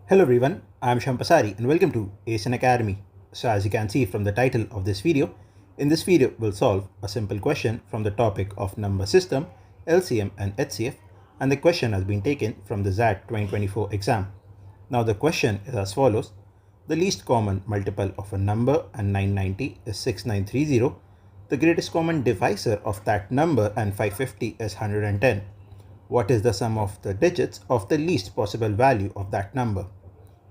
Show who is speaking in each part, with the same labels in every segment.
Speaker 1: Hello everyone, I am Shivam Pasari and welcome to ASN Academy. So as you can see from the title of this video, in this video we'll solve a simple question from the topic of number system, LCM and HCF, and the question has been taken from the XAT 2024 exam. Now the question is as follows. The least common multiple of a number and 990 is 6930. The greatest common divisor of that number and 550 is 110. What is the sum of the digits of the least possible value of that number?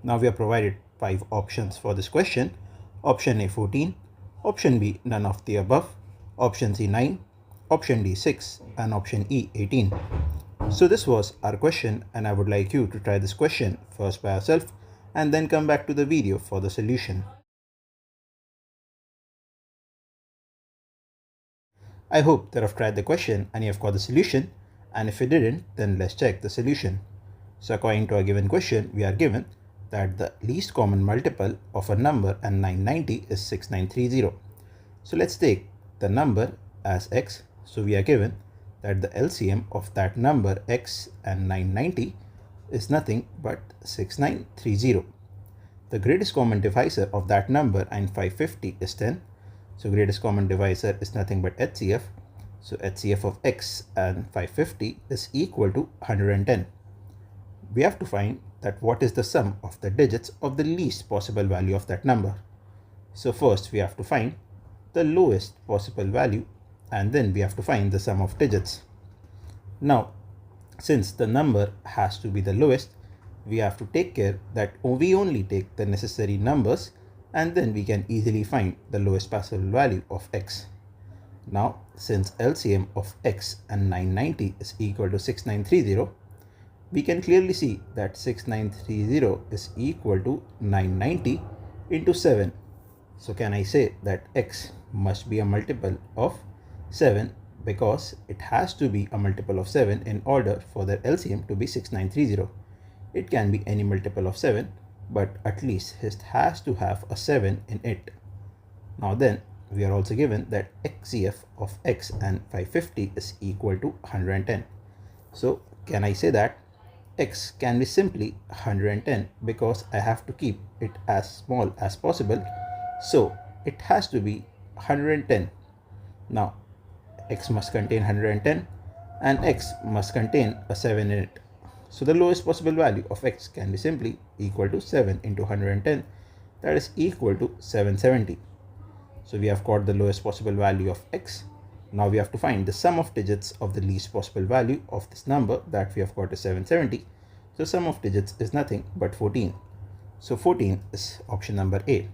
Speaker 1: Now we are provided 5 options for this question. Option A 14, option B none of the above, option C 9, option D 6 and option E 18. So this was our question and I would like you to try this question first by yourself and then come back to the video for the solution. I hope that I've tried the question and you have got the solution, and if you didn't, then let's check the solution. So according to our given question, we are given that the least common multiple of a number and 990 is 6930. So let's take the number as x. So we are given that the LCM of that number x and 990 is nothing but 6930. The greatest common divisor of that number and 550 is 10. So greatest common divisor is nothing but HCF. So HCF of x and 550 is equal to 110. We have to find that what is the sum of the digits of the least possible value of that number. So first we have to find the lowest possible value and then we have to find the sum of digits. Now, since the number has to be the lowest, we have to take care that we only take the necessary numbers and then we can easily find the lowest possible value of x. Now, since LCM of x and 990 is equal to 6930, we can clearly see that 6930 is equal to 990 into 7. So can I say that x must be a multiple of 7 because it has to be a multiple of 7 in order for the LCM to be 6930. It can be any multiple of 7, but at least it has to have a 7 in it. Now then, we are also given that XCF of x and 550 is equal to 110. So can I say that x can be simply 110 because I have to keep it as small as possible. So it has to be 110. Now x must contain 110 and x must contain a 7 in it. So the lowest possible value of x can be simply equal to 7 into 110, that is equal to 770. So we have got the lowest possible value of x. Now we have to find the sum of digits of the least possible value of this number that we have got is 770. So sum of digits is nothing but 14. So 14 is option number A.